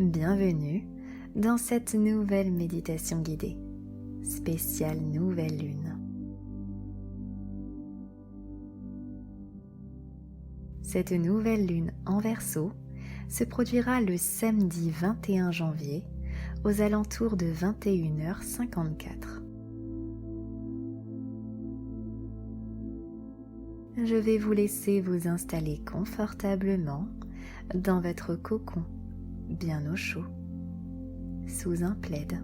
Bienvenue dans cette nouvelle méditation guidée, spéciale nouvelle lune. Cette nouvelle lune en Verseau se produira le samedi 21 janvier aux alentours de 21h54. Je vais vous laisser vous installer confortablement dans votre cocon, bien au chaud, sous un plaid.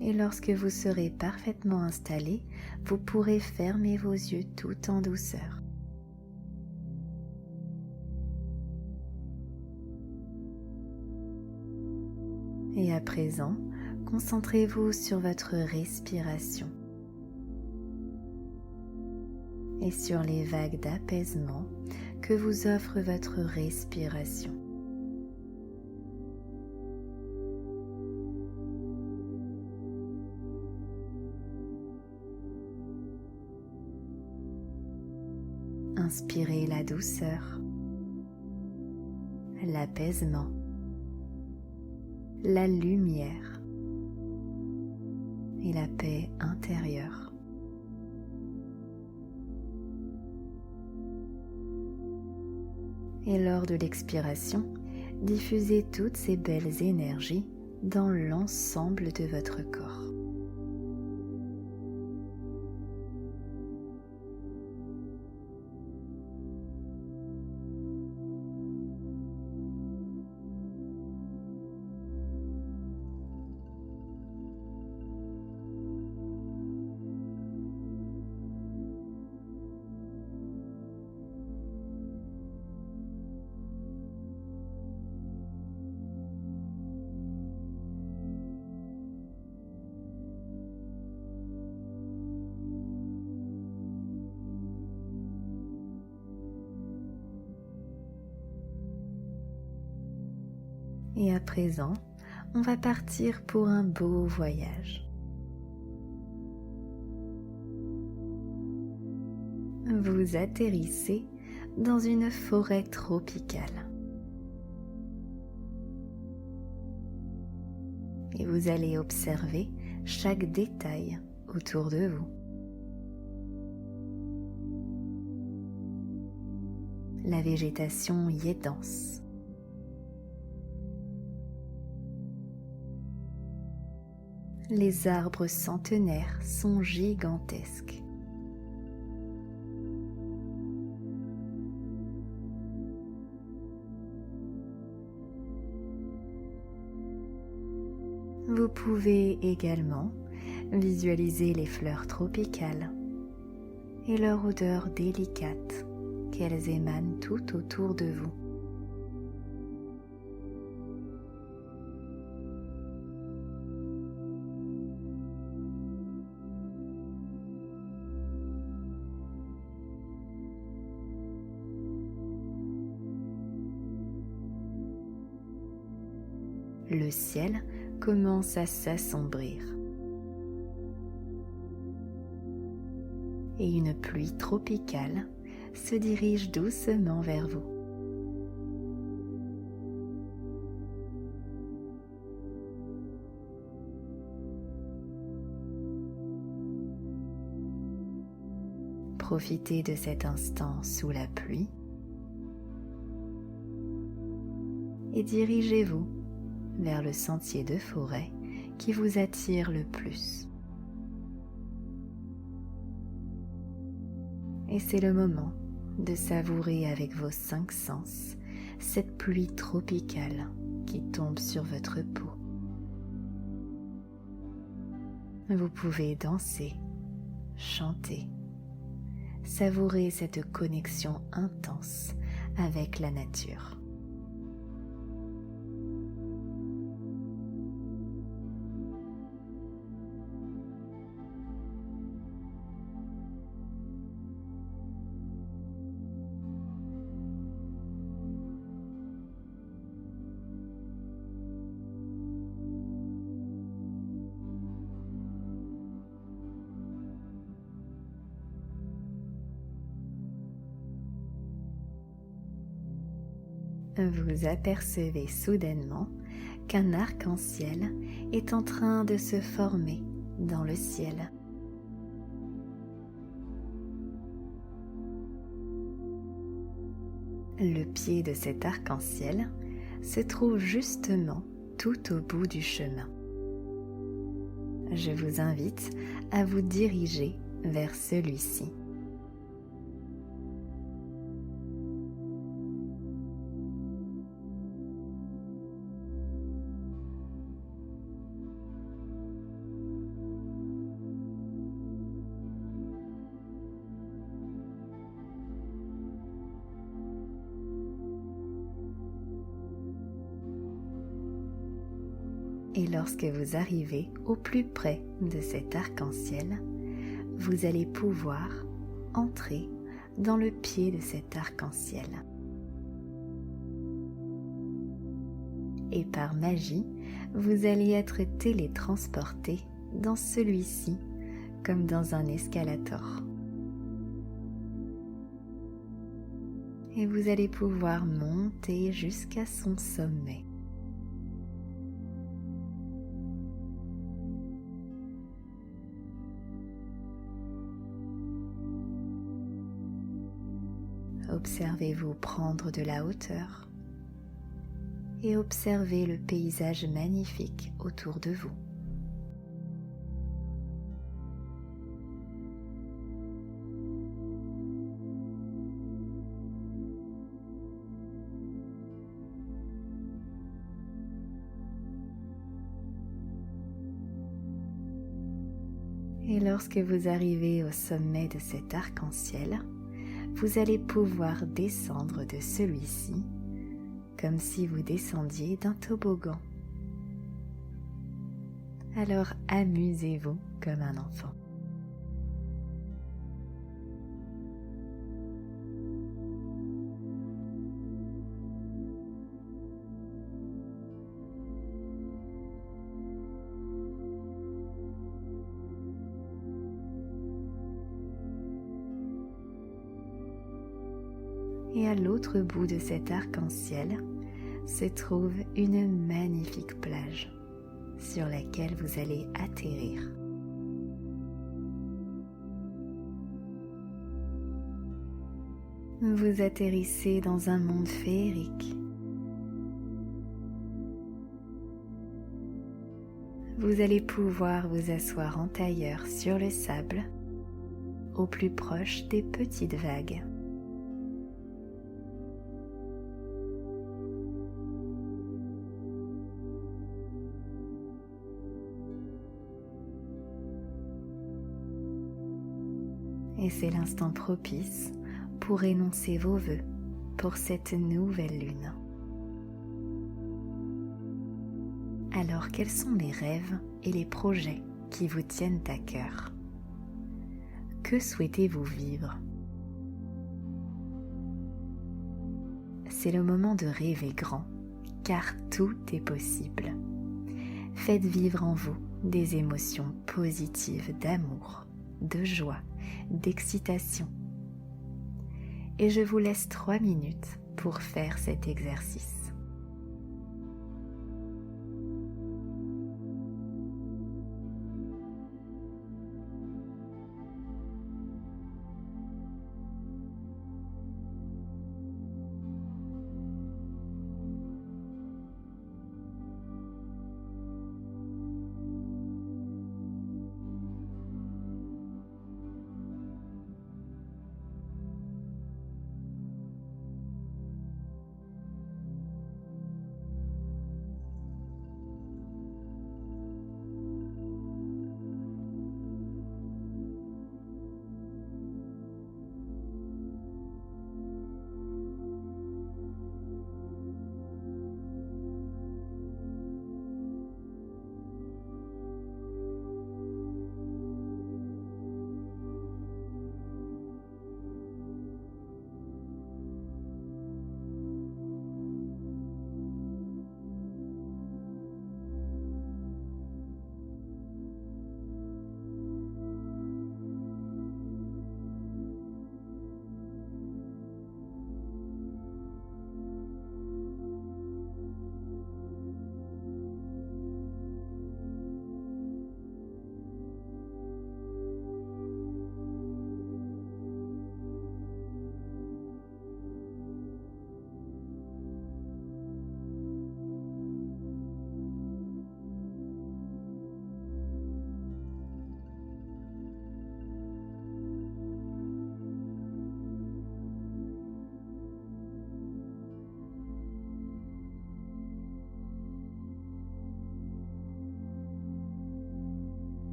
Et lorsque vous serez parfaitement installé, vous pourrez fermer vos yeux tout en douceur. Et à présent, concentrez-vous sur votre respiration et sur les vagues d'apaisement que vous offre votre respiration. Inspirez la douceur, l'apaisement, la lumière et la paix intérieure. Et lors de l'expiration, diffusez toutes ces belles énergies dans l'ensemble de votre corps. Et à présent, on va partir pour un beau voyage. Vous atterrissez dans une forêt tropicale. Et vous allez observer chaque détail autour de vous. La végétation y est dense. Les arbres centenaires sont gigantesques. Vous pouvez également visualiser les fleurs tropicales et leur odeur délicate qu'elles émanent tout autour de vous. Le ciel commence à s'assombrir et une pluie tropicale se dirige doucement vers vous. Profitez de cet instant sous la pluie et dirigez-vous vers le sentier de forêt qui vous attire le plus. Et c'est le moment de savourer avec vos 5 sens cette pluie tropicale qui tombe sur votre peau. Vous pouvez danser, chanter, savourer cette connexion intense avec la nature. vous apercevez soudainement qu'un arc-en-ciel est en train de se former dans le ciel. Le pied de cet arc-en-ciel se trouve justement tout au bout du chemin. Je vous invite à vous diriger vers celui-ci. Et lorsque vous arrivez au plus près de cet arc-en-ciel, vous allez pouvoir entrer dans le pied de cet arc-en-ciel. Et par magie, vous allez être télétransporté dans celui-ci comme dans un escalator. Et vous allez pouvoir monter jusqu'à son sommet. Observez-vous prendre de la hauteur et observez le paysage magnifique autour de vous. Et lorsque vous arrivez au sommet de cet arc-en-ciel, vous allez pouvoir descendre de celui-ci comme si vous descendiez d'un toboggan. Alors amusez-vous comme un enfant. Et à l'autre bout de cet arc-en-ciel se trouve une magnifique plage sur laquelle vous allez atterrir. Vous atterrissez dans un monde féerique. Vous allez pouvoir vous asseoir en tailleur sur le sable, au plus proche des petites vagues. Et c'est l'instant propice pour énoncer vos vœux pour cette nouvelle lune. Alors, quels sont les rêves et les projets qui vous tiennent à cœur? Que souhaitez-vous vivre? C'est le moment de rêver grand, car tout est possible. Faites vivre en vous des émotions positives d'amour, de joie, d'excitation. Et je vous laisse 3 minutes pour faire cet exercice.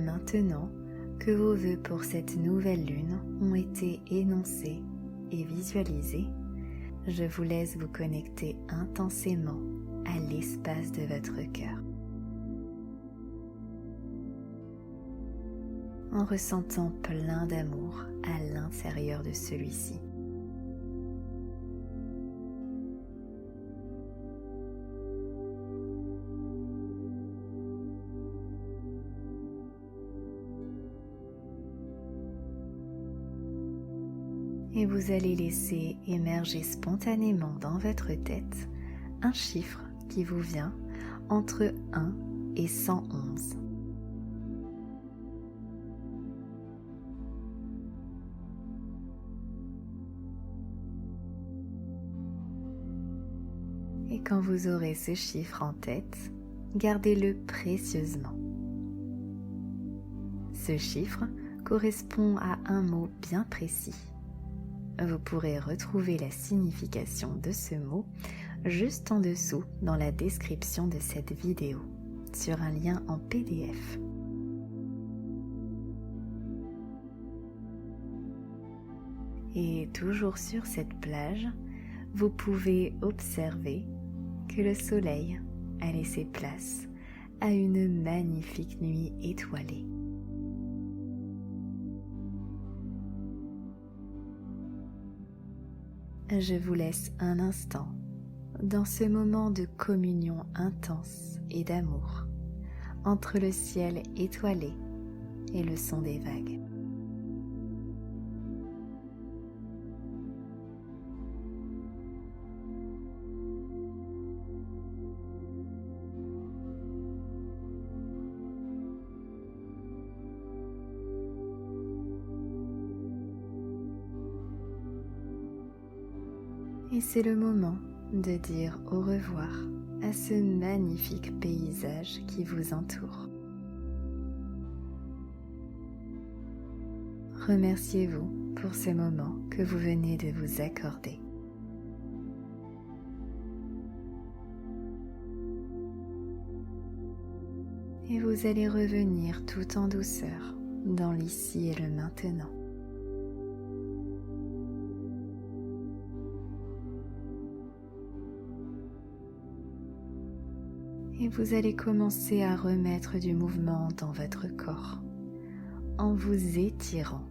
Maintenant que vos vœux pour cette nouvelle lune ont été énoncés et visualisés, je vous laisse vous connecter intensément à l'espace de votre cœur. En ressentant plein d'amour à l'intérieur de celui-ci. Et vous allez laisser émerger spontanément dans votre tête un chiffre qui vous vient entre 1 et 111. Et quand vous aurez ce chiffre en tête, gardez-le précieusement. Ce chiffre correspond à un mot bien précis. Vous pourrez retrouver la signification de ce mot juste en dessous dans la description de cette vidéo, sur un lien en PDF. Et toujours sur cette plage, vous pouvez observer que le soleil a laissé place à une magnifique nuit étoilée. Je vous laisse un instant dans ce moment de communion intense et d'amour entre le ciel étoilé et le son des vagues. Et c'est le moment de dire au revoir à ce magnifique paysage qui vous entoure. Remerciez-vous pour ce moment que vous venez de vous accorder. Et vous allez revenir tout en douceur dans l'ici et le maintenant. Et vous allez commencer à remettre du mouvement dans votre corps en vous étirant.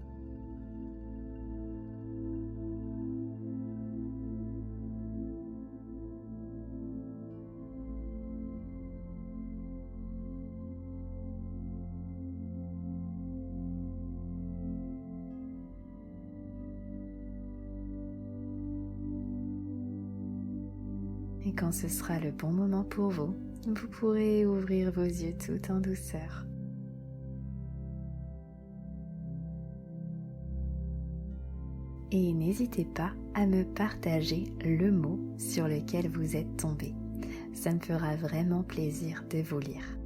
Et quand ce sera le bon moment pour vous, vous pourrez ouvrir vos yeux tout en douceur. Et n'hésitez pas à me partager le mot sur lequel vous êtes tombé. Ça me fera vraiment plaisir de vous lire.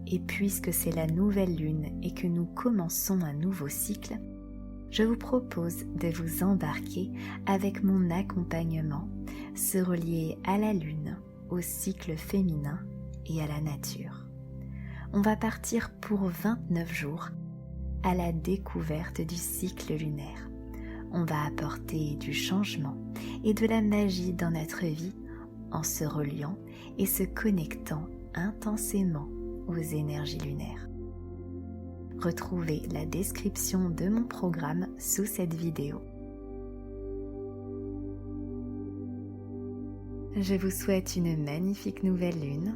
Et puisque c'est la nouvelle lune et que nous commençons un nouveau cycle, je vous propose de vous embarquer avec mon accompagnement, se relier à la lune, au cycle féminin et à la nature. On va partir pour 29 jours à la découverte du cycle lunaire. On va apporter du changement et de la magie dans notre vie en se reliant et se connectant intensément aux énergies lunaires. Retrouvez la description de mon programme sous cette vidéo. Je vous souhaite une magnifique nouvelle lune,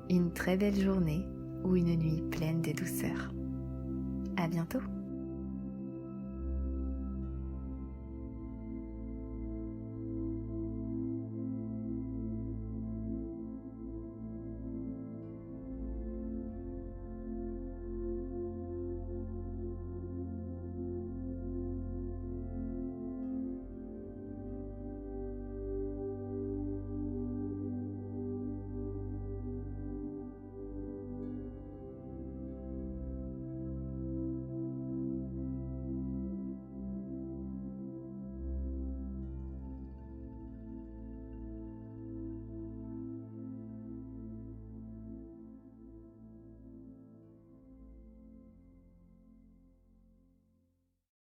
une très belle journée ou une nuit pleine de douceur. À bientôt!